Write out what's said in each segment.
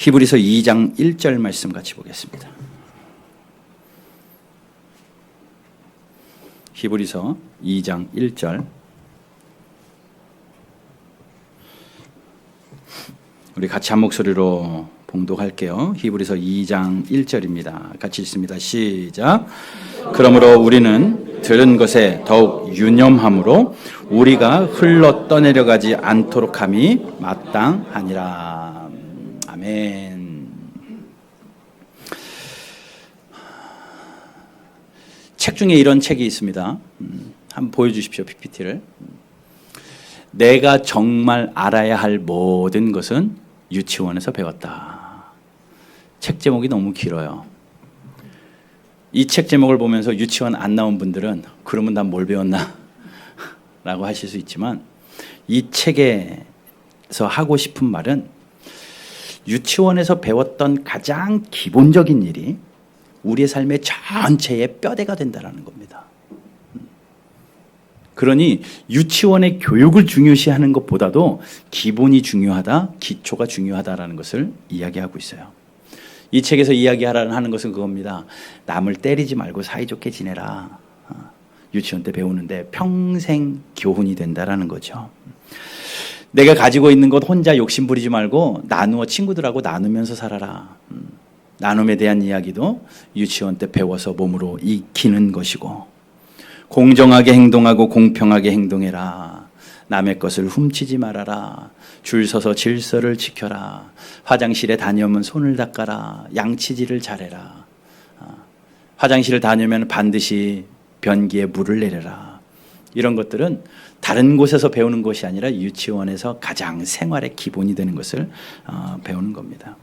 히브리서 2장 1절 말씀 같이 보겠습니다. 히브리서 2장 1절. 우리 같이 한 목소리로 봉독할게요. 히브리서 2장 1절입니다. 같이 읽습니다. 시작. 그러므로 우리는 들은 것에 더욱 유념함으로 우리가 흘러 떠내려가지 않도록 함이 마땅하니라. 아멘. 책 중에 이런 책이 있습니다. 한번 보여주십시오. PPT를. 내가 정말 알아야 할 모든 것은 유치원에서 배웠다. 책 제목이 너무 길어요. 이 책 제목을 보면서 유치원 안 나온 분들은 그러면 난 뭘 배웠나? 라고 하실 수 있지만 이 책에서 하고 싶은 말은 유치원에서 배웠던 가장 기본적인 일이 우리의 삶의 전체의 뼈대가 된다는 겁니다. 그러니 유치원의 교육을 중요시하는 것보다도 기본이 중요하다, 기초가 중요하다라는 것을 이야기하고 있어요. 이 책에서 이야기하는 것은 그겁니다. 남을 때리지 말고 사이좋게 지내라. 유치원 때 배우는데 평생 교훈이 된다라는 거죠. 내가 가지고 있는 것 혼자 욕심 부리지 말고 나누어 친구들하고 나누면서 살아라. 나눔에 대한 이야기도 유치원 때 배워서 몸으로 익히는 것이고, 공정하게 행동하고 공평하게 행동해라. 남의 것을 훔치지 말아라. 줄 서서 질서를 지켜라. 화장실에 다녀오면 손을 닦아라. 양치질을 잘해라. 화장실을 다녀오면 반드시 변기에 물을 내려라. 이런 것들은 다른 곳에서 배우는 것이 아니라 유치원에서 가장 생활의 기본이 되는 것을 배우는 겁니다.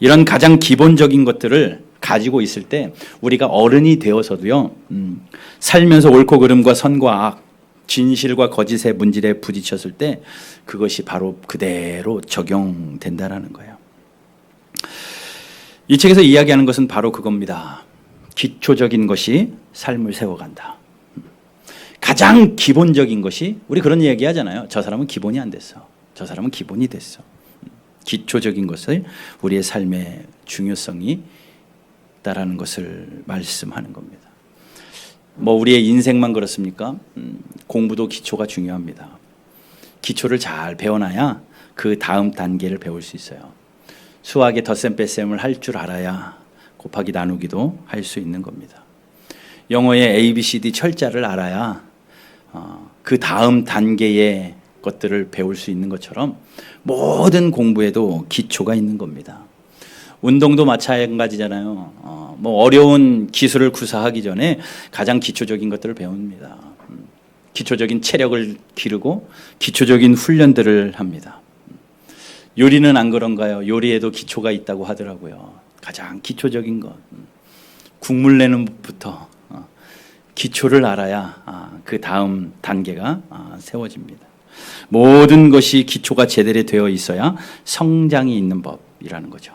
이런 가장 기본적인 것들을 가지고 있을 때 우리가 어른이 되어서도요, 살면서 옳고 그름과 선과 악, 진실과 거짓의 문질에 부딪혔을 때 그것이 바로 그대로 적용된다라는 거예요. 이 책에서 이야기하는 것은 바로 그겁니다. 기초적인 것이 삶을 세워간다. 가장 기본적인 것이, 우리 그런 이야기 하잖아요. 저 사람은 기본이 안 됐어. 저 사람은 기본이 됐어. 기초적인 것을 우리의 삶의 중요성이 있다라는 것을 말씀하는 겁니다. 뭐 우리의 인생만 그렇습니까? 공부도 기초가 중요합니다. 기초를 잘 배워놔야 그 다음 단계를 배울 수 있어요. 수학의 덧셈 뺄셈을 할 줄 알아야 곱하기 나누기도 할 수 있는 겁니다. 영어의 ABCD 철자를 알아야 그 다음 단계의 것들을 배울 수 있는 것처럼 모든 공부에도 기초가 있는 겁니다. 운동도 마찬가지잖아요. 뭐 어려운 기술을 구사하기 전에 가장 기초적인 것들을 배웁니다. 기초적인 체력을 기르고 기초적인 훈련들을 합니다. 요리는 안 그런가요? 요리에도 기초가 있다고 하더라고요. 가장 기초적인 것. 국물 내는 것부터 기초를 알아야 그 다음 단계가 세워집니다. 모든 것이 기초가 제대로 되어 있어야 성장이 있는 법이라는 거죠.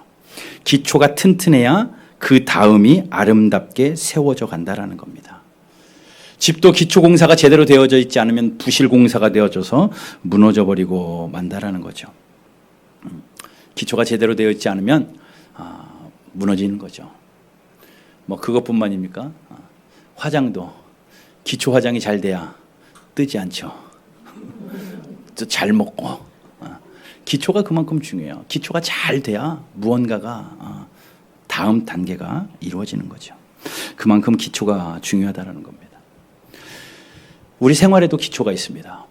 기초가 튼튼해야 그 다음이 아름답게 세워져 간다라는 겁니다. 집도 기초 공사가 제대로 되어져 있지 않으면 부실 공사가 되어져서 무너져 버리고 만다라는 거죠. 기초가 제대로 되어 있지 않으면 무너지는 거죠. 뭐 그것뿐만입니까? 화장도 기초 화장이 잘 돼야 뜨지 않죠. 잘 먹고 기초가 그만큼 중요해요. 기초가 잘 돼야 무언가가 다음 단계가 이루어지는 거죠. 그만큼 기초가 중요하다는 겁니다. 우리 생활에도 기초가 있습니다.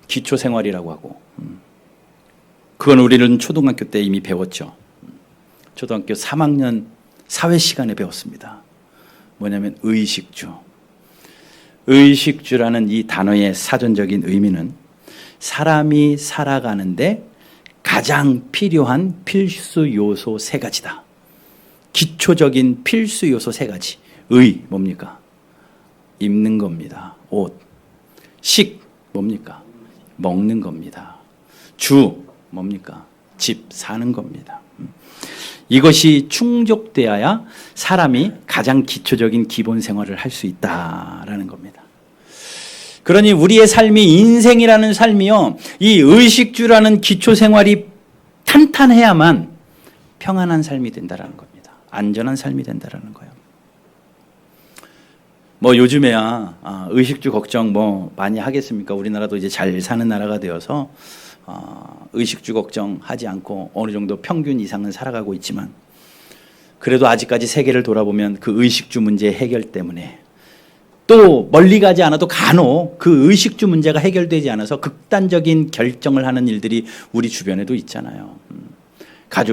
기초 생활이라고 하고, 그건 우리는 초등학교 때 이미 배웠죠. 초등학교 3학년 사회 시간에 배웠습니다. 뭐냐면 의식주. 의식주라는 이 단어의 사전적인 의미는 사람이 살아가는데 가장 필요한 필수 요소 세 가지다. 기초적인 필수 요소 세 가지. 의 뭡니까? 입는 겁니다. 옷. 식 뭡니까? 먹는 겁니다. 주 뭡니까? 집 사는 겁니다. 이것이 충족되어야 사람이 가장 기초적인 기본 생활을 할 수 있다라는 겁니다. 그러니 우리의 삶이, 인생이라는 삶이요, 이 의식주라는 기초 생활이 탄탄해야만 평안한 삶이 된다라는 겁니다. 안전한 삶이 된다라는 거예요. 뭐 요즘에야 의식주 걱정 뭐 많이 하겠습니까? 우리나라도 이제 잘 사는 나라가 되어서 의식주 걱정하지 않고 어느 정도 평균 이상은 살아가고 있지만, 그래도 아직까지 세계를 돌아보면 그 의식주 문제 해결 때문에 또 멀리 가지 않아도 간혹 그 의식주 문제가 해결되지 않아서 극단적인 결정을 하는 일들이 우리 주변에도 있잖아요.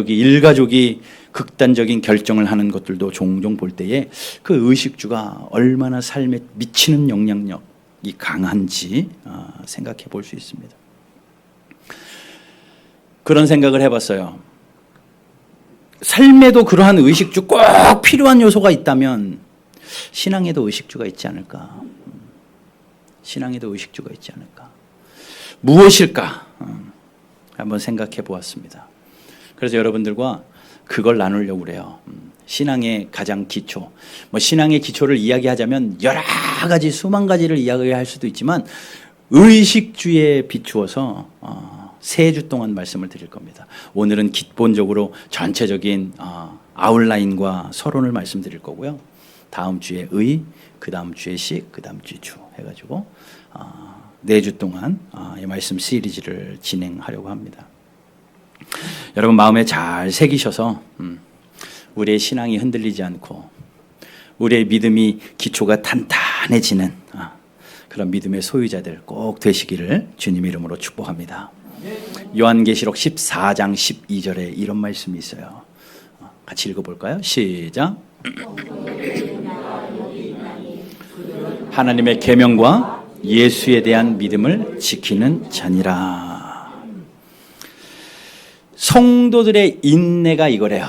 일가족이 극단적인 결정을 하는 것들도 종종 볼 때에 그 의식주가 얼마나 삶에 미치는 영향력이 강한지 생각해 볼 수 있습니다. 그런 생각을 해봤어요. 삶에도 그러한 의식주 꼭 필요한 요소가 있다면 신앙에도 의식주가 있지 않을까? 신앙에도 의식주가 있지 않을까? 무엇일까? 한번 생각해 보았습니다. 그래서 여러분들과 그걸 나누려고 그래요. 신앙의 가장 기초. 뭐 신앙의 기초를 이야기하자면 여러 가지 수만 가지를 이야기할 수도 있지만 의식주에 비추어서 3주 동안 말씀을 드릴 겁니다. 오늘은 기본적으로 전체적인 아웃라인과 서론을 말씀드릴 거고요. 다음 주에 의, 그 다음 주에 식, 그 다음 주에 주 해가지고 4주 동안 이 말씀 시리즈를 진행하려고 합니다. 여러분 마음에 잘 새기셔서 우리의 신앙이 흔들리지 않고 우리의 믿음이 기초가 탄탄해지는 그런 믿음의 소유자들 꼭 되시기를 주님 이름으로 축복합니다. 요한계시록 14장 12절에 이런 말씀이 있어요. 같이 읽어볼까요? 시작. 하나님의 계명과 예수에 대한 믿음을 지키는 자니라. 성도들의 인내가 이거래요.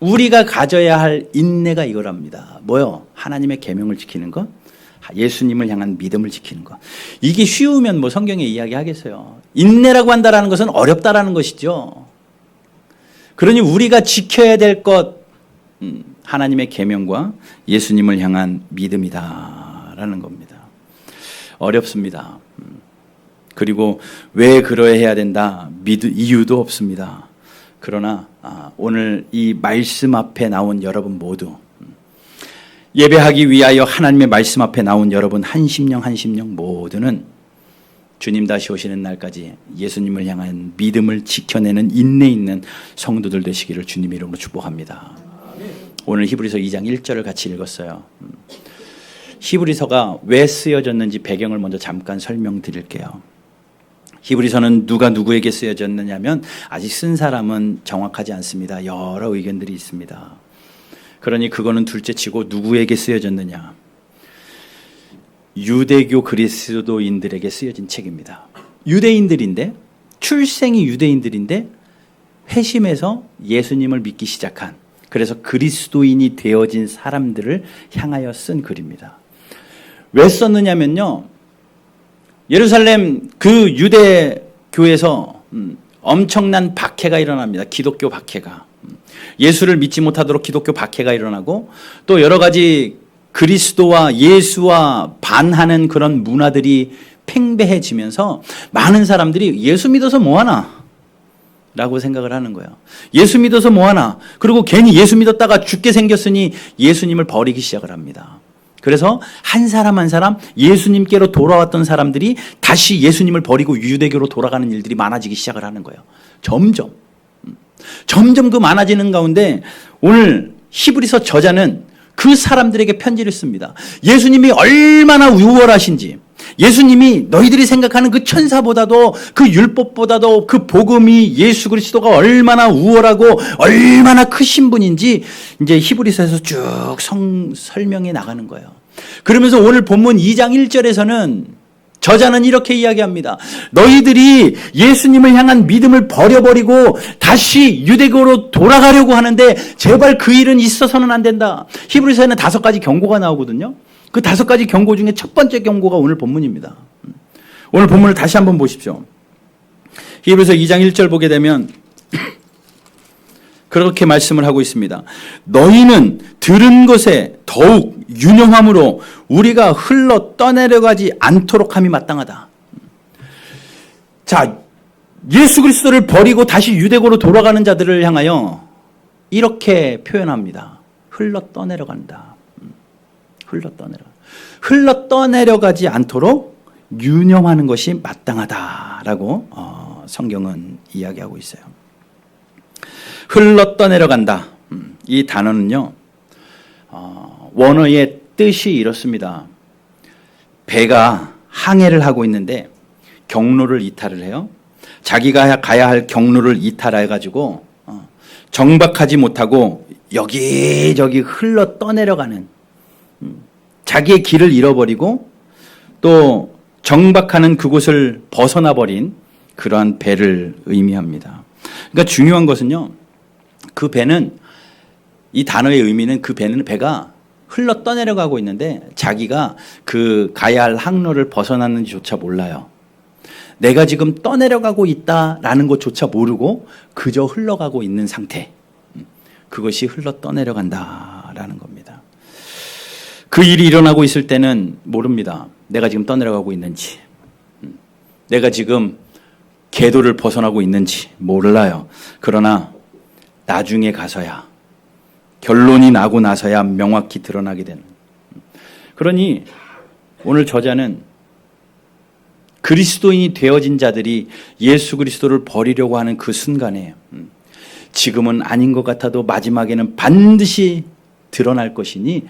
우리가 가져야 할 인내가 이거랍니다. 뭐요? 하나님의 계명을 지키는 것, 예수님을 향한 믿음을 지키는 것. 이게 쉬우면 뭐 성경에 이야기하겠어요. 인내라고 한다라는 것은 어렵다라는 것이죠. 그러니 우리가 지켜야 될 것, 하나님의 계명과 예수님을 향한 믿음이다라는 겁니다. 어렵습니다. 그리고 왜 그러해야 된다? 이유도 없습니다. 그러나 오늘 이 말씀 앞에 나온 여러분 모두, 예배하기 위하여 하나님의 말씀 앞에 나온 여러분 한 심령 모두는 주님 다시 오시는 날까지 예수님을 향한 믿음을 지켜내는 인내 있는 성도들 되시기를 주님 이름으로 축복합니다. 오늘 히브리서 2장 1절을 같이 읽었어요. 히브리서가 왜 쓰여졌는지 배경을 먼저 잠깐 설명드릴게요. 히브리서는 누가 누구에게 쓰여졌느냐면 아직 쓴 사람은 정확하지 않습니다. 여러 의견들이 있습니다. 그러니 그거는 둘째치고 누구에게 쓰여졌느냐? 유대교 그리스도인들에게 쓰여진 책입니다. 유대인들인데, 출생이 유대인들인데 회심해서 예수님을 믿기 시작한, 그래서 그리스도인이 되어진 사람들을 향하여 쓴 글입니다. 왜 썼느냐면요, 예루살렘 그 유대교에서 엄청난 박해가 일어납니다. 기독교 박해가. 예수를 믿지 못하도록 기독교 박해가 일어나고, 또 여러 가지 그리스도와 예수와 반하는 그런 문화들이 팽배해지면서 많은 사람들이 예수 믿어서 뭐하나? 라고 생각을 하는 거예요. 예수 믿어서 뭐하나? 그리고 괜히 예수 믿었다가 죽게 생겼으니 예수님을 버리기 시작을 합니다. 그래서 한 사람 한 사람 예수님께로 돌아왔던 사람들이 다시 예수님을 버리고 유대교로 돌아가는 일들이 많아지기 시작을 하는 거예요. 점점 그 많아지는 가운데 오늘 히브리서 저자는 그 사람들에게 편지를 씁니다. 예수님이 얼마나 우월하신지, 예수님이 너희들이 생각하는 그 천사보다도 그 율법보다도 그 복음이 예수 그리스도가 얼마나 우월하고 얼마나 크신 분인지 이제 히브리서에서 쭉 설명해 나가는 거예요. 그러면서 오늘 본문 2장 1절에서는 저자는 이렇게 이야기합니다. 너희들이 예수님을 향한 믿음을 버려버리고 다시 유대교로 돌아가려고 하는데 제발 그 일은 있어서는 안 된다. 히브리서에는 5가지 경고가 나오거든요. 그 5가지 경고 중에 첫 번째 경고가 오늘 본문입니다. 오늘 본문을 다시 한번 보십시오. 히브리서 2장 1절 보게 되면 그렇게 말씀을 하고 있습니다. 너희는 들은 것에 더욱 유념함으로 우리가 흘러 떠내려가지 않도록 함이 마땅하다. 자, 예수 그리스도를 버리고 다시 유대교로 돌아가는 자들을 향하여 이렇게 표현합니다. 흘러 떠내려간다. 흘러 떠내려가지 않도록 유념하는 것이 마땅하다라고 성경은 이야기하고 있어요. 흘러 떠내려간다. 이 단어는요, 원어의 뜻이 이렇습니다. 배가 항해를 하고 있는데 경로를 이탈을 해요. 자기가 가야 할 경로를 이탈해가지고 정박하지 못하고 여기저기 흘러 떠내려가는, 자기의 길을 잃어버리고 또 정박하는 그곳을 벗어나 버린 그러한 배를 의미합니다. 그러니까 중요한 것은요, 그 배는, 이 단어의 의미는 그 배는 배가 흘러 떠내려가고 있는데 자기가 그 가야 할 항로를 벗어났는지조차 몰라요. 내가 지금 떠내려가고 있다라는 것조차 모르고 그저 흘러가고 있는 상태. 그것이 흘러 떠내려간다라는 겁니다. 그 일이 일어나고 있을 때는 모릅니다. 내가 지금 떠내려가고 있는지, 내가 지금 궤도를 벗어나고 있는지 몰라요. 그러나 나중에 가서야, 결론이 나고 나서야 명확히 드러나게 되는. 그러니 오늘 저자는 그리스도인이 되어진 자들이 예수 그리스도를 버리려고 하는 그 순간에, 지금은 아닌 것 같아도 마지막에는 반드시 드러날 것이니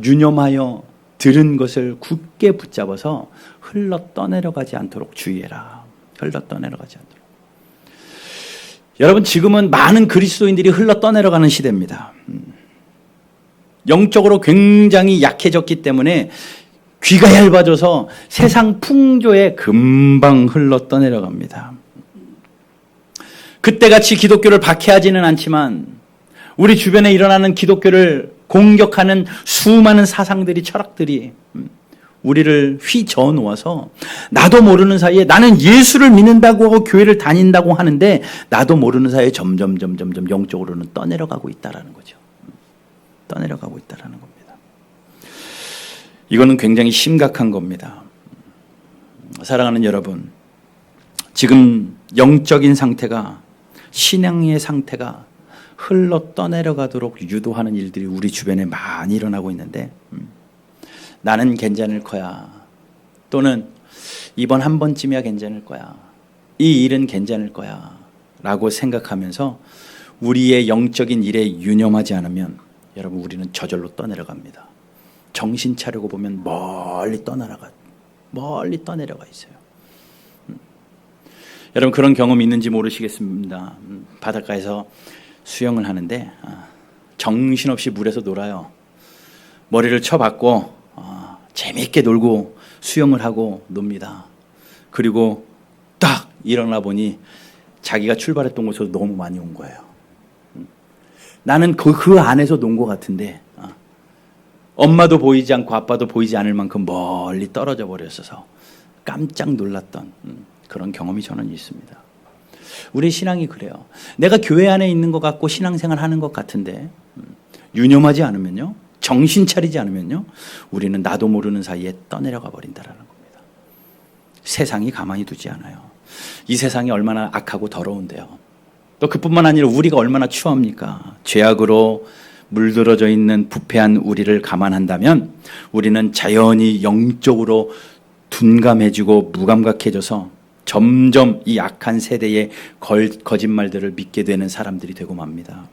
유념하여 들은 것을 굳게 붙잡아서 흘러 떠내려가지 않도록 주의해라. 흘러 떠내려가지 않도록. 여러분, 지금은 많은 그리스도인들이 흘러 떠내려가는 시대입니다. 영적으로 굉장히 약해졌기 때문에 귀가 얇아져서 세상 풍조에 금방 흘러 떠내려갑니다. 그때같이 기독교를 박해하지는 않지만 우리 주변에 일어나는 기독교를 공격하는 수많은 사상들이, 철학들이 우리를 휘저어 놓아서 나도 모르는 사이에, 나는 예수를 믿는다고 하고 교회를 다닌다고 하는데 나도 모르는 사이에 점점 영적으로는 떠내려가고 있다라는 거죠. 떠내려가고 있다라는 겁니다. 이거는 굉장히 심각한 겁니다. 사랑하는 여러분, 지금 영적인 상태가, 신앙의 상태가 흘러 떠내려가도록 유도하는 일들이 우리 주변에 많이 일어나고 있는데, 나는 괜찮을 거야, 또는 이번 한 번쯤이야 괜찮을 거야, 이 일은 괜찮을 거야 라고 생각하면서 우리의 영적인 일에 유념하지 않으면 여러분, 우리는 저절로 떠내려갑니다. 정신 차리고 보면 멀리 떠내려가 있어요. 여러분, 그런 경험 있는지 모르시겠습니다. 바닷가에서 수영을 하는데 정신없이 물에서 놀아요. 머리를 쳐박고 재미있게 놀고 수영을 하고 놉니다. 그리고 딱 일어나 보니 자기가 출발했던 곳으로 너무 많이 온 거예요. 나는 그 안에서 논 것 같은데 엄마도 보이지 않고 아빠도 보이지 않을 만큼 멀리 떨어져 버렸어서 깜짝 놀랐던 그런 경험이 저는 있습니다. 우리 신앙이 그래요. 내가 교회 안에 있는 것 같고 신앙생활 하는 것 같은데 유념하지 않으면요, 정신 차리지 않으면요, 우리는 나도 모르는 사이에 떠내려가 버린다라는 겁니다. 세상이 가만히 두지 않아요. 이 세상이 얼마나 악하고 더러운데요. 또 그뿐만 아니라 우리가 얼마나 추합니까? 죄악으로 물들어져 있는 부패한 우리를 감안한다면 우리는 자연히 영적으로 둔감해지고 무감각해져서 점점 이 악한 세대의 거짓말들을 믿게 되는 사람들이 되고 맙니다.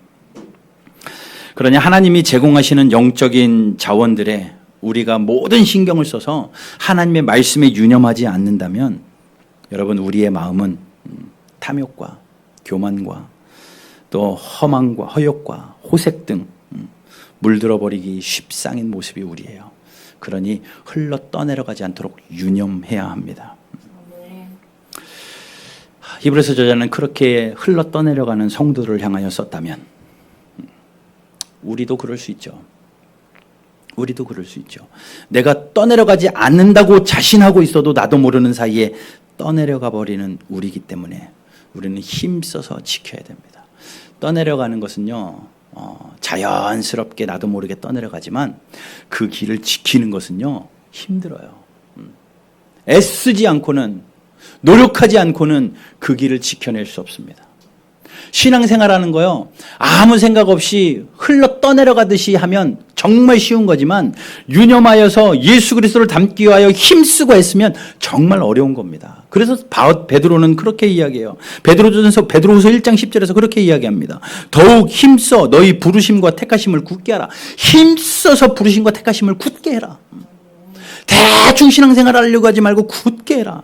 그러니 하나님이 제공하시는 영적인 자원들에 우리가 모든 신경을 써서 하나님의 말씀에 유념하지 않는다면 여러분, 우리의 마음은 탐욕과 교만과 또 허망과 허욕과 호색 등 물들어버리기 쉽상인 모습이 우리예요. 그러니 흘러 떠내려가지 않도록 유념해야 합니다. 히브리서 저자는 그렇게 흘러 떠내려가는 성도를 향하여 썼다면 우리도 그럴 수 있죠. 우리도 그럴 수 있죠. 내가 떠내려가지 않는다고 자신하고 있어도 나도 모르는 사이에 떠내려가 버리는 우리이기 때문에 우리는 힘써서 지켜야 됩니다. 떠내려가는 것은요, 자연스럽게 나도 모르게 떠내려가지만 그 길을 지키는 것은요, 힘들어요. 애쓰지 않고는, 노력하지 않고는 그 길을 지켜낼 수 없습니다. 신앙생활하는 거요, 아무 생각 없이 흘러 떠내려가듯이 하면 정말 쉬운 거지만 유념하여서 예수 그리스도를 닮기 위하여 힘쓰고 했으면 정말 어려운 겁니다. 그래서 베드로는 그렇게 이야기해요. 베드로후서 1장 10절에서 그렇게 이야기합니다. 더욱 힘써 너희 부르심과 택하심을 굳게 하라. 힘써서 부르심과 택하심을 굳게 해라. 대충 신앙생활 하려고 하지 말고 굳게 해라.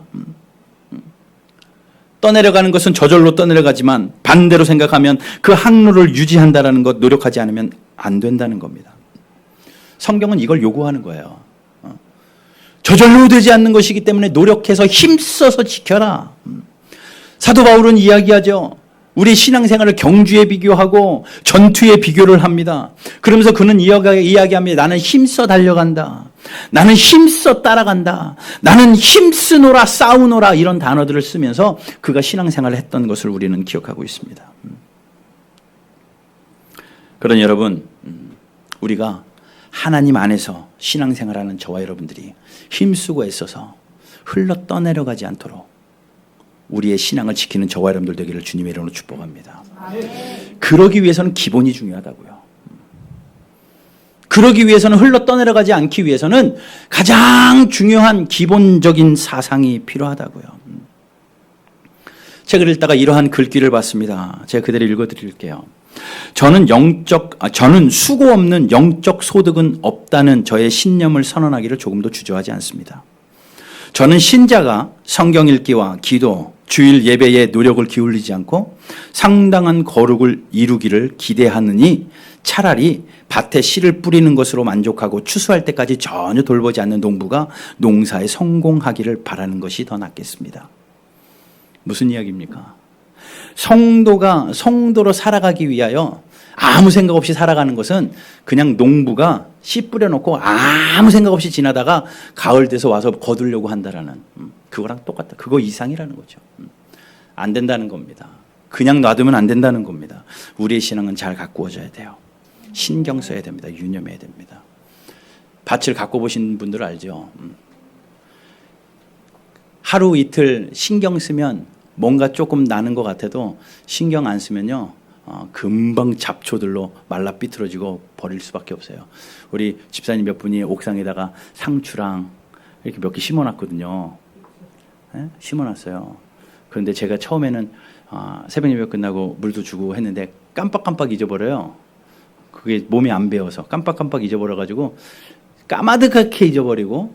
떠내려가는 것은 저절로 떠내려가지만 반대로 생각하면 그 항로를 유지한다는 것, 노력하지 않으면 안 된다는 겁니다. 성경은 이걸 요구하는 거예요. 저절로 되지 않는 것이기 때문에 노력해서 힘써서 지켜라. 사도 바울은 이야기하죠. 우리 신앙생활을 경주에 비교하고 전투에 비교를 합니다. 그러면서 그는 이야기합니다. 나는 힘써 달려간다. 나는 힘써 따라간다. 나는 힘쓰노라 싸우노라 이런 단어들을 쓰면서 그가 신앙생활을 했던 것을 우리는 기억하고 있습니다. 그러니 여러분, 우리가 하나님 안에서 신앙생활하는 저와 여러분들이 힘쓰고 애써서 흘러 떠내려가지 않도록 우리의 신앙을 지키는 저와 여러분들 되기를 주님의 이름으로 축복합니다. 그러기 위해서는 기본이 중요하다고요. 그러기 위해서는 흘러 떠내려가지 않기 위해서는 가장 중요한 기본적인 사상이 필요하다고요. 책을 읽다가 이러한 글귀를 봤습니다. 제가 그대로 읽어드릴게요. 저는 수고 없는 영적 소득은 없다는 저의 신념을 선언하기를 조금도 주저하지 않습니다. 저는 신자가 성경 읽기와 기도, 주일 예배에 노력을 기울이지 않고 상당한 거룩을 이루기를 기대하느니 차라리 밭에 씨를 뿌리는 것으로 만족하고 추수할 때까지 전혀 돌보지 않는 농부가 농사에 성공하기를 바라는 것이 더 낫겠습니다. 무슨 이야기입니까? 성도로 살아가기 위하여 아무 생각 없이 살아가는 것은 그냥 농부가 씨 뿌려놓고 아무 생각 없이 지나다가 가을 돼서 와서 거두려고 한다라는, 그거랑 똑같다. 그거 이상이라는 거죠. 안 된다는 겁니다. 그냥 놔두면 안 된다는 겁니다. 우리의 신앙은 잘 가꾸어져야 돼요. 신경 써야 됩니다. 유념해야 됩니다. 밭을 가꿔보신 분들 알죠? 하루 이틀 신경 쓰면 뭔가 조금 나는 것 같아도 신경 안 쓰면요, 금방 잡초들로 말라 삐뚤어지고 버릴 수밖에 없어요. 우리 집사님 몇 분이 옥상에다가 상추랑 이렇게 몇 개 심어놨거든요. 네? 심어놨어요. 그런데 제가 처음에는 새벽 예배 끝나고 물도 주고 했는데 깜빡깜빡 잊어버려요. 그게 몸이 안 배워서 깜빡깜빡 잊어버려가지고 까마득하게 잊어버리고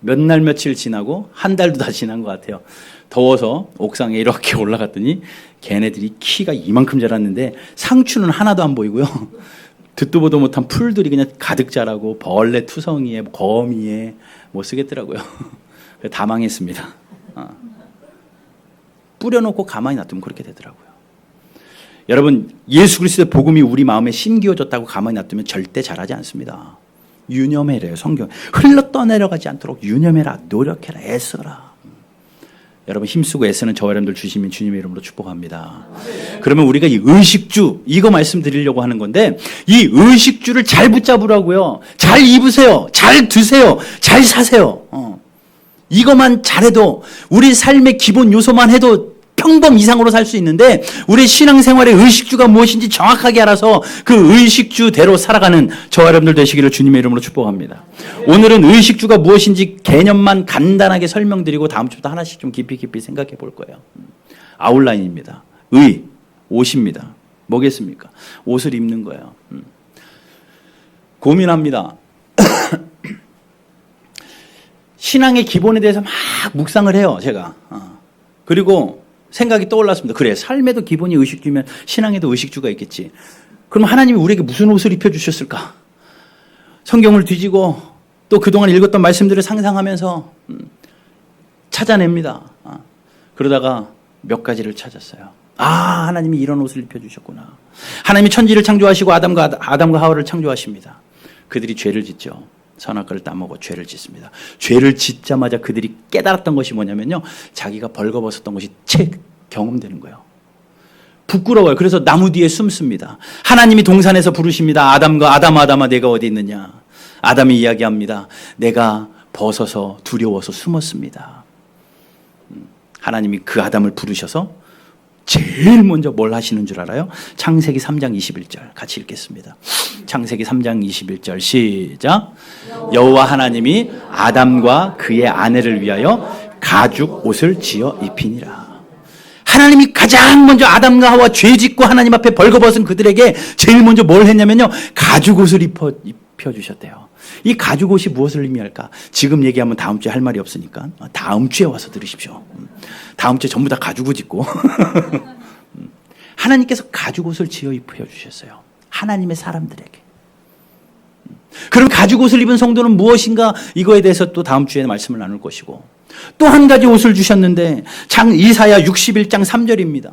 몇 날 며칠 지나고 한 달도 다 지난 것 같아요. 더워서 옥상에 이렇게 올라갔더니 걔네들이 키가 이만큼 자랐는데 상추는 하나도 안 보이고요. 듣도 보도 못한 풀들이 그냥 가득 자라고 벌레 투성이에 거미에 못 쓰겠더라고요. 다 망했습니다. 뿌려놓고 가만히 놔두면 그렇게 되더라고요. 여러분, 예수 그리스도의 복음이 우리 마음에 심기어졌다고 가만히 놔두면 절대 자라지 않습니다. 유념해래요. 성경. 흘러 떠내려가지 않도록 유념해라. 노력해라. 애써라. 여러분, 힘쓰고 애쓰는 저와 여러분들 주시면 주님의 이름으로 축복합니다. 그러면 우리가 이 의식주, 이거 말씀드리려고 하는 건데, 이 의식주를 잘 붙잡으라고요. 잘 입으세요. 잘 드세요. 잘 사세요. 이것만 잘해도, 우리 삶의 기본 요소만 해도 평범 이상으로 살 수 있는데, 우리 신앙생활의 의식주가 무엇인지 정확하게 알아서 그 의식주대로 살아가는 저와 여러분들 되시기를 주님의 이름으로 축복합니다. 오늘은 의식주가 무엇인지 개념만 간단하게 설명드리고 다음 주부터 하나씩 좀 깊이 생각해 볼 거예요. 아웃라인입니다. 옷입니다. 뭐겠습니까? 옷을 입는 거예요. 고민합니다. 신앙의 기본에 대해서 막 묵상을 해요, 제가. 그리고 생각이 떠올랐습니다. 그래, 삶에도 기본이 의식주면 신앙에도 의식주가 있겠지. 그럼 하나님이 우리에게 무슨 옷을 입혀주셨을까? 성경을 뒤지고 또 그동안 읽었던 말씀들을 상상하면서 찾아냅니다. 그러다가 몇 가지를 찾았어요. 하나님이 이런 옷을 입혀주셨구나. 하나님이 천지를 창조하시고 아담과 하와를 창조하십니다. 그들이 죄를 짓죠. 선악과를 따먹어 죄를 짓습니다. 죄를 짓자마자 그들이 깨달았던 것이 뭐냐면요, 자기가 벌거벗었던 것이 채 경험되는 거예요. 부끄러워요. 그래서 나무 뒤에 숨습니다. 하나님이 동산에서 부르십니다. 아담아 내가 어디 있느냐. 아담이 이야기합니다. 내가 벗어서 두려워서 숨었습니다. 하나님이 그 아담을 부르셔서 제일 먼저 뭘 하시는 줄 알아요? 창세기 3장 21절 같이 읽겠습니다. 창세기 3장 21절 시작. 여호와 하나님이 아담과 그의 아내를 위하여 가죽 옷을 지어 입히니라. 하나님이 가장 먼저 아담과 하와 죄짓고 하나님 앞에 벌거벗은 그들에게 제일 먼저 뭘 했냐면요, 가죽 옷을 입혀주셨대요. 이 가죽 옷이 무엇을 의미할까? 지금 얘기하면 다음 주에 할 말이 없으니까 다음 주에 와서 들으십시오. 다음 주에 전부 다 가죽 옷 입고 하나님께서 가죽 옷을 지어 입혀주셨어요. 하나님의 사람들에게. 그럼 가죽 옷을 입은 성도는 무엇인가? 이거에 대해서 또 다음 주에 말씀을 나눌 것이고, 또 한 가지 옷을 주셨는데 이사야 61장 3절입니다.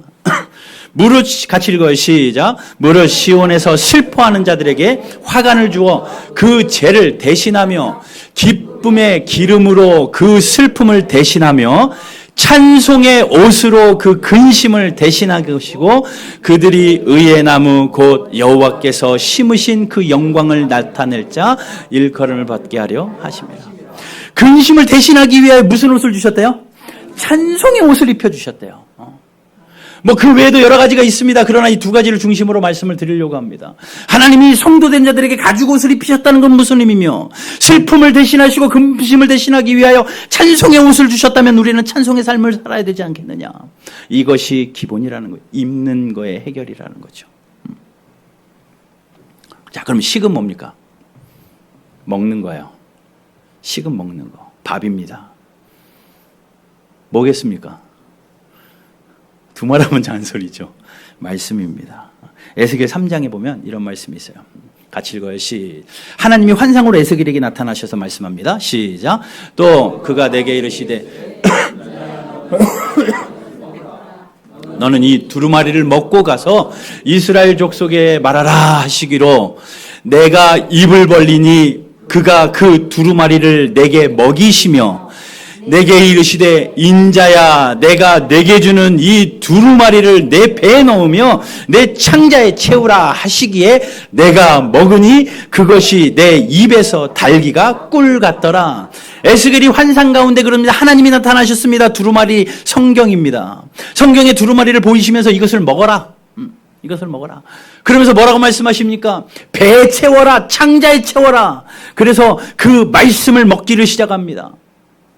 무릇 같이 읽어요. 시작. 무릇 시온에서 슬퍼하는 자들에게 화관을 주어 그 죄를 대신하며 기쁨의 기름으로 그 슬픔을 대신하며 찬송의 옷으로 그 근심을 대신하게 하시고 그들이 의의 나무 곧 여호와께서 심으신 그 영광을 나타낼 자 일컬음을 받게 하려 하십니다. 근심을 대신하기 위하여 무슨 옷을 주셨대요? 찬송의 옷을 입혀주셨대요. 뭐 그 외에도 여러 가지가 있습니다. 그러나 이 두 가지를 중심으로 말씀을 드리려고 합니다. 하나님이 성도된 자들에게 가죽 옷을 입히셨다는 건 무슨 의미며, 슬픔을 대신하시고 근심을 대신하기 위하여 찬송의 옷을 주셨다면 우리는 찬송의 삶을 살아야 되지 않겠느냐. 이것이 기본이라는 거예요. 입는 거의 해결이라는 거죠. 자, 그럼 식은 뭡니까? 먹는 거예요. 식은 먹는 거. 밥입니다. 뭐겠습니까? 두말하면 잔소리죠. 말씀입니다. 에스겔 3장에 보면 이런 말씀이 있어요. 같이 읽어요. 하나님이 환상으로 에스겔에게 나타나셔서 말씀합니다. 시작. 또 그가 내게 이르시되 너는 이 두루마리를 먹고 가서 이스라엘 족속에 말하라 하시기로 내가 입을 벌리니 그가 그 두루마리를 내게 먹이시며 내게 이르시되 인자야 내가 내게 주는 이 두루마리를 내 배에 넣으며 내 창자에 채우라 하시기에 내가 먹으니 그것이 내 입에서 달기가 꿀 같더라. 에스겔이 환상 가운데 그럽니다. 하나님이 나타나셨습니다. 두루마리 성경입니다. 성경의 두루마리를 보이시면서 이것을 먹어라. 이것을 먹어라. 그러면서 뭐라고 말씀하십니까? 배에 채워라. 창자에 채워라. 그래서 그 말씀을 먹기를 시작합니다.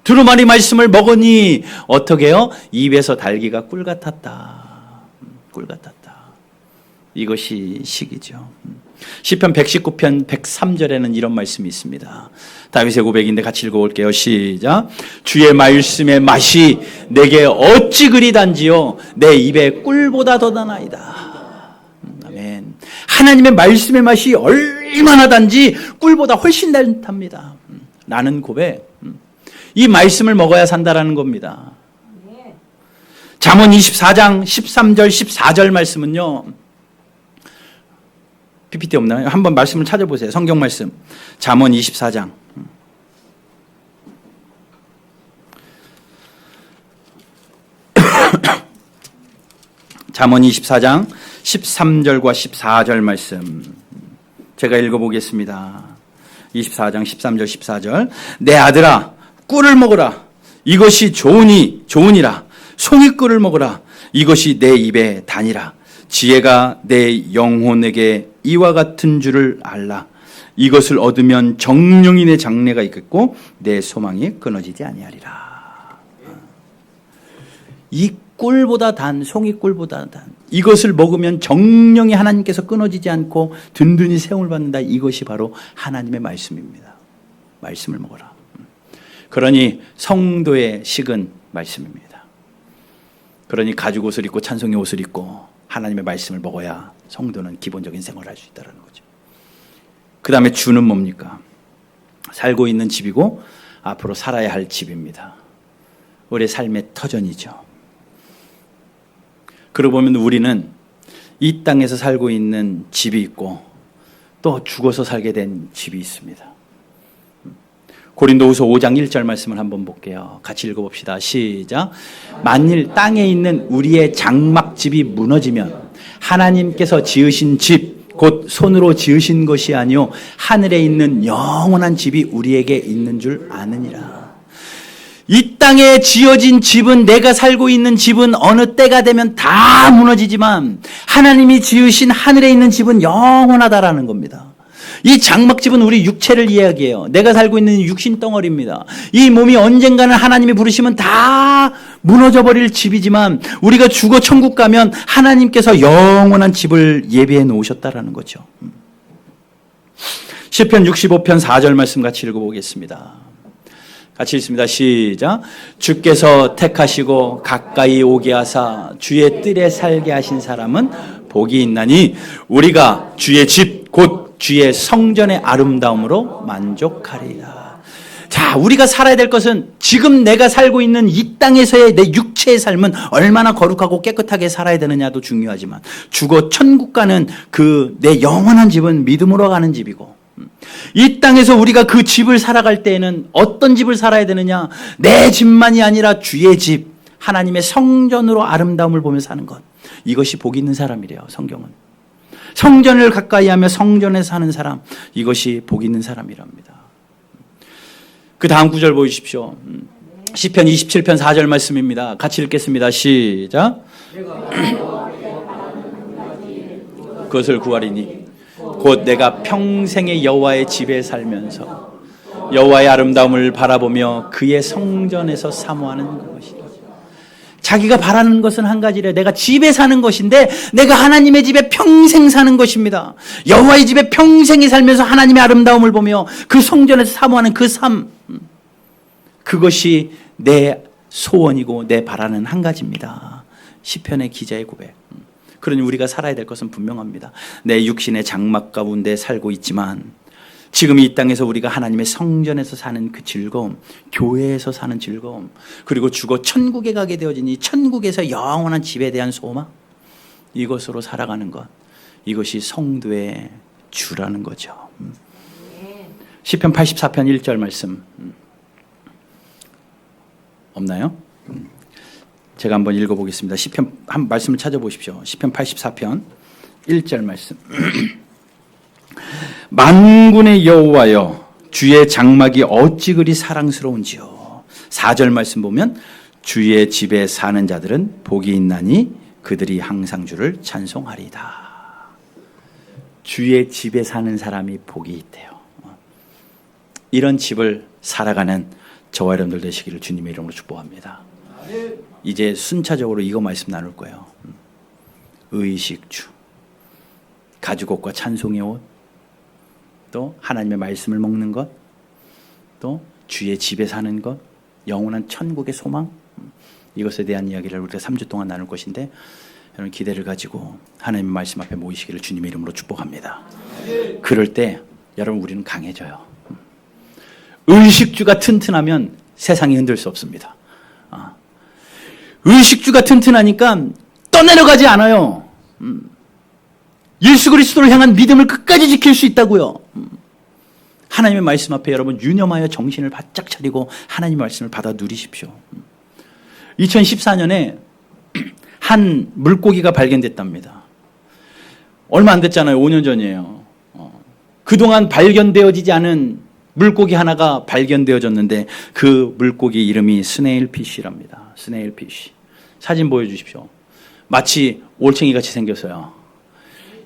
두루마리 말씀을 먹으니 어떻게 해요? 입에서 달기가 꿀 같았다. 꿀 같았다. 이것이 식이죠. 시편 119편 103절에는 이런 말씀이 있습니다. 다윗의 고백인데 같이 읽어볼게요. 시작. 주의 말씀의 맛이 내게 어찌 그리 단지요 내 입에 꿀보다 더 나나이다. 아멘. 하나님의 말씀의 맛이 얼마나 단지 꿀보다 훨씬 단답니다. 나는 고백. 이 말씀을 먹어야 산다라는 겁니다. 잠언 24장 13절 14절 말씀은요. PPT 없나요? 한번 말씀을 찾아보세요. 성경 말씀. 잠언 24장. 잠언 24장 13절과 14절 말씀. 제가 읽어보겠습니다. 24장 13절 14절. 내 아들아 꿀을 먹으라. 이것이 좋으니라. 송이꿀을 먹으라. 이것이 내 입에 다니라. 지혜가 내 영혼에게 이와 같은 줄을 알라. 이것을 얻으면 정령이 내 장래가 있겠고 내 소망이 끊어지지 아니하리라. 이 꿀보다 단, 송이꿀보다 단. 이것을 먹으면 정령이 하나님께서 끊어지지 않고 든든히 세움을 받는다. 이것이 바로 하나님의 말씀입니다. 말씀을 먹어라. 그러니 성도의 식은 말씀입니다. 그러니 가죽 옷을 입고 찬송의 옷을 입고 하나님의 말씀을 먹어야 성도는 기본적인 생활을 할 수 있다는 거죠. 그 다음에 주는 뭡니까? 살고 있는 집이고 앞으로 살아야 할 집입니다. 우리의 삶의 터전이죠. 그러고 보면 우리는 이 땅에서 살고 있는 집이 있고 또 죽어서 살게 된 집이 있습니다. 고린도후서 5장 1절 말씀을 한번 볼게요. 같이 읽어봅시다. 시작. 만일 땅에 있는 우리의 장막집이 무너지면 하나님께서 지으신 집, 곧 손으로 지으신 것이 아니요 하늘에 있는 영원한 집이 우리에게 있는 줄 아느니라. 이 땅에 지어진 집은, 내가 살고 있는 집은 어느 때가 되면 다 무너지지만 하나님이 지으신 하늘에 있는 집은 영원하다라는 겁니다. 이 장막집은 우리 육체를 이야기해요. 내가 살고 있는 육신 덩어리입니다. 이 몸이 언젠가는 하나님이 부르시면 다 무너져 버릴 집이지만 우리가 죽어 천국 가면 하나님께서 영원한 집을 예비해 놓으셨다라는 거죠. 시편 65편 4절 말씀 같이 읽어보겠습니다. 같이 읽습니다. 시작. 주께서 택하시고 가까이 오게 하사 주의 뜰에 살게 하신 사람은 복이 있나니 우리가 주의 집 곧 주의 성전의 아름다움으로 만족하리라. 자, 우리가 살아야 될 것은 지금 내가 살고 있는 이 땅에서의 내 육체의 삶은 얼마나 거룩하고 깨끗하게 살아야 되느냐도 중요하지만 죽어 천국 가는 그 내 영원한 집은 믿음으로 가는 집이고, 이 땅에서 우리가 그 집을 살아갈 때에는 어떤 집을 살아야 되느냐? 내 집만이 아니라 주의 집, 하나님의 성전으로 아름다움을 보며 사는 것. 이것이 복 있는 사람이래요, 성경은. 성전을 가까이 하며 성전에 사는 사람, 이것이 복 있는 사람이랍니다. 그 다음 구절 보여주십시오. 시편 27편 4절 말씀입니다. 같이 읽겠습니다. 시작. 그것을 구하리니 곧 내가 평생의 여호와의 집에 살면서 여호와의 아름다움을 바라보며 그의 성전에서 사모하는 것이라. 자기가 바라는 것은 한 가지래. 내가 집에 사는 것인데 내가 하나님의 집에 평생 사는 것입니다. 여호와의 집에 평생이 살면서 하나님의 아름다움을 보며 그 성전에서 사모하는 그 삶, 그것이 내 소원이고 내 바라는 한 가지입니다. 시편의 기자의 고백. 그러니 우리가 살아야 될 것은 분명합니다. 내 육신의 장막 가운데 살고 있지만 지금 이 땅에서 우리가 하나님의 성전에서 사는 그 즐거움, 교회에서 사는 즐거움, 그리고 죽어 천국에 가게 되어지니 천국에서 영원한 집에 대한 소망, 이것으로 살아가는 것, 이것이 성도의 주라는 거죠. 시편 84편 1절 말씀 없나요? 제가 한번 읽어보겠습니다. 시편 한 말씀을 찾아보십시오. 시편 84편 1절 말씀. 만군의 여호와여, 주의 장막이 어찌 그리 사랑스러운지요. 4절 말씀 보면 주의 집에 사는 자들은 복이 있나니 그들이 항상 주를 찬송하리다. 주의 집에 사는 사람이 복이 있대요. 이런 집을 살아가는 저와 여러분들 되시기를 주님의 이름으로 축복합니다. 이제 순차적으로 이거 말씀 나눌 거예요. 의식주, 가죽옷과 찬송의 옷, 또 하나님의 말씀을 먹는 것, 또 주의 집에 사는 것, 영원한 천국의 소망, 이것에 대한 이야기를 우리가 3주 동안 나눌 것인데 여러분 기대를 가지고 하나님의 말씀 앞에 모이시기를 주님의 이름으로 축복합니다. 그럴 때 여러분 우리는 강해져요. 의식주가 튼튼하면 세상이 흔들 수 없습니다. 의식주가 튼튼하니까 떠내려가지 않아요. 예수 그리스도를 향한 믿음을 끝까지 지킬 수 있다고요. 하나님의 말씀 앞에 여러분 유념하여 정신을 바짝 차리고 하나님의 말씀을 받아 누리십시오. 2014년에 한 물고기가 발견됐답니다. 얼마 안 됐잖아요. 5년 전이에요. 그동안 발견되어지지 않은 물고기 하나가 발견되어졌는데 그 물고기 이름이 스네일피쉬랍니다. 스네일피쉬. 사진 보여주십시오. 마치 올챙이같이 생겼어요.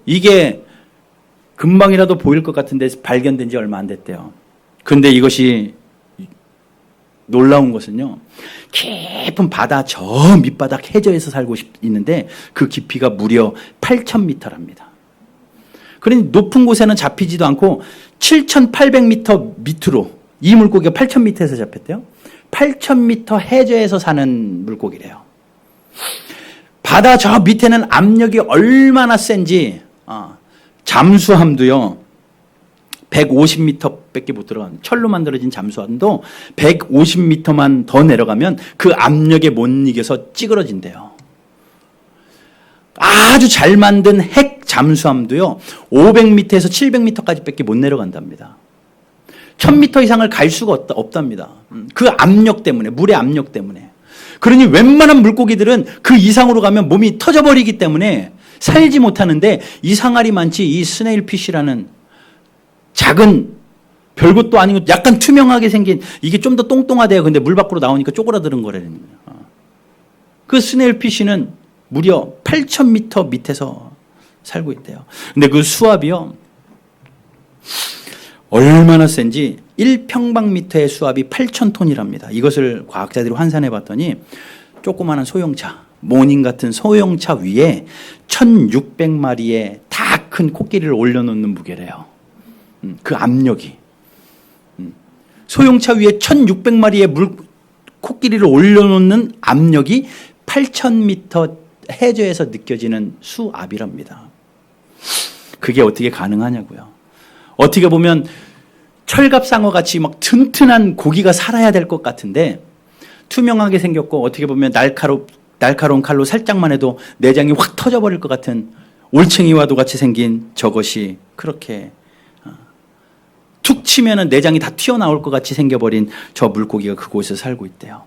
이게 금방이라도 보일 것 같은데 발견된 지 얼마 안 됐대요. 그런데 이것이 놀라운 것은요, 깊은 바다 저 밑바닥 해저에서 살고 있는데 그 깊이가 무려 8,000m랍니다. 그러니 높은 곳에는 잡히지도 않고 7,800m 밑으로, 이 물고기가 8,000m에서 잡혔대요. 8,000m 해저에서 사는 물고기래요. 바다 저 밑에는 압력이 얼마나 센지 잠수함도요 150m밖에 못 들어가는, 철로 만들어진 잠수함도 150m만 더 내려가면 그 압력에 못 이겨서 찌그러진대요. 아주 잘 만든 핵 잠수함도요 500m에서 700m까지밖에 못 내려간답니다. 1000m 이상을 갈 수가 없답니다. 그 압력 때문에, 물의 압력 때문에. 그러니 웬만한 물고기들은 그 이상으로 가면 몸이 터져버리기 때문에 살지 못하는데 이 상아리 많지 이 스네일피쉬라는 작은 별것도 아니고 약간 투명하게 생긴 이게 좀 더 똥똥하대요. 근데 물 밖으로 나오니까 쪼그라드는 거라는 거예요. 그 스네일피쉬는 무려 8,000m 밑에서 살고 있대요. 근데 그 수압이요. 얼마나 센지 1평방미터의 수압이 8,000톤이랍니다. 이것을 과학자들이 환산해 봤더니 조그마한 소형차, 모닝 같은 소형차 위에 1,600마리의 다 큰 코끼리를 올려놓는 무게래요. 그 압력이. 소형차 위에 1,600마리의 코끼리를 올려놓는 압력이 8,000m 해저에서 느껴지는 수압이랍니다. 그게 어떻게 가능하냐고요. 어떻게 보면 철갑상어 같이 막 튼튼한 고기가 살아야 될 것 같은데 투명하게 생겼고 어떻게 보면 날카로운 칼로 살짝만 해도 내장이 확 터져버릴 것 같은 올챙이와도 같이 생긴 저것이 그렇게 툭 치면은 내장이 다 튀어나올 것 같이 생겨버린 저 물고기가 그곳에 살고 있대요.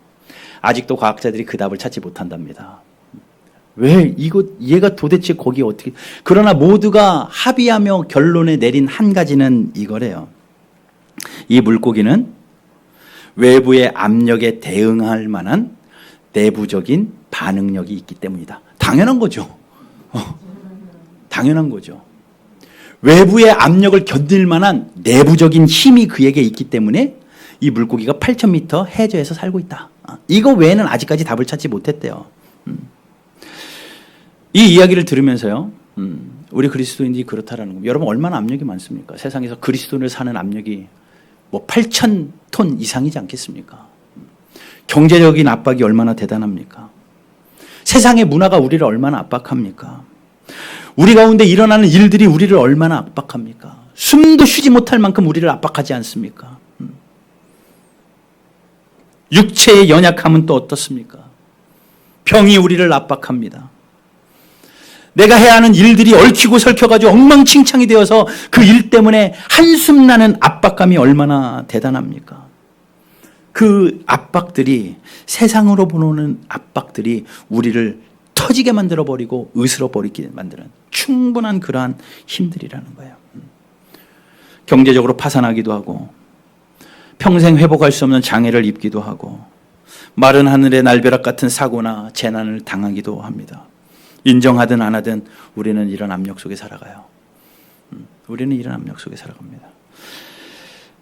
아직도 과학자들이 그 답을 찾지 못한답니다. 왜 얘가 도대체 거기 어떻게? 그러나 모두가 합의하며 결론에 내린 한 가지는 이거래요. 이 물고기는 외부의 압력에 대응할 만한 내부적인 반응력이 있기 때문이다. 당연한 거죠. 당연한 거죠. 외부의 압력을 견딜 만한 내부적인 힘이 그에게 있기 때문에 이 물고기가 8,000m 해저에서 살고 있다. 이거 외에는 아직까지 답을 찾지 못했대요. 이 이야기를 들으면서요. 우리 그리스도인들이 그렇다라는 겁니다. 여러분 얼마나 압력이 많습니까? 세상에서 그리스도인을 사는 압력이 뭐 8,000톤 이상이지 않겠습니까? 경제적인 압박이 얼마나 대단합니까? 세상의 문화가 우리를 얼마나 압박합니까? 우리 가운데 일어나는 일들이 우리를 얼마나 압박합니까? 숨도 쉬지 못할 만큼 우리를 압박하지 않습니까? 육체의 연약함은 또 어떻습니까? 병이 우리를 압박합니다. 내가 해야 하는 일들이 얽히고 설켜가지고 엉망진창이 되어서 그 일 때문에 한숨 나는 압박감이 얼마나 대단합니까? 그 압박들이 세상으로 보는 압박들이 우리를 터지게 만들어버리고 으스러버리게 만드는 충분한 그러한 힘들이라는 거예요. 경제적으로 파산하기도 하고 평생 회복할 수 없는 장애를 입기도 하고 마른 하늘의 날벼락 같은 사고나 재난을 당하기도 합니다. 인정하든 안 하든 우리는 이런 압력 속에 살아가요. 우리는 이런 압력 속에 살아갑니다.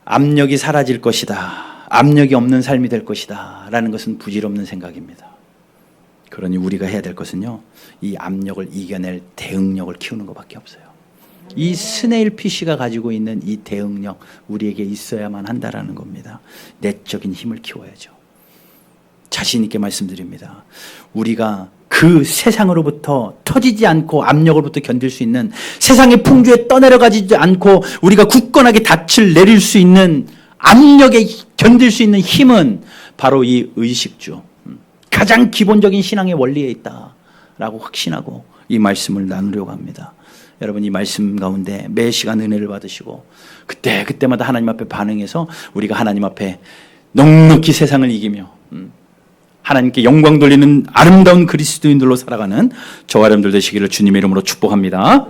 압력이 사라질 것이다. 압력이 없는 삶이 될 것이다. 라는 것은 부질없는 생각입니다. 그러니 우리가 해야 될 것은요. 이 압력을 이겨낼 대응력을 키우는 것밖에 없어요. 이 스네일피쉬가 가지고 있는 이 대응력 우리에게 있어야만 한다라는 겁니다. 내적인 힘을 키워야죠. 자신 있게 말씀드립니다. 우리가 그 세상으로부터 터지지 않고 압력으로부터 견딜 수 있는 세상의 풍조에 떠내려가지 않고 우리가 굳건하게 닻을 내릴 수 있는 압력에 견딜 수 있는 힘은 바로 이 의식주. 가장 기본적인 신앙의 원리에 있다라고 확신하고 이 말씀을 나누려고 합니다. 여러분 이 말씀 가운데 매 시간 은혜를 받으시고 그때마다 하나님 앞에 반응해서 우리가 하나님 앞에 넉넉히 세상을 이기며 하나님께 영광 돌리는 아름다운 그리스도인들로 살아가는 저와 여러분들 되시기를 주님의 이름으로 축복합니다.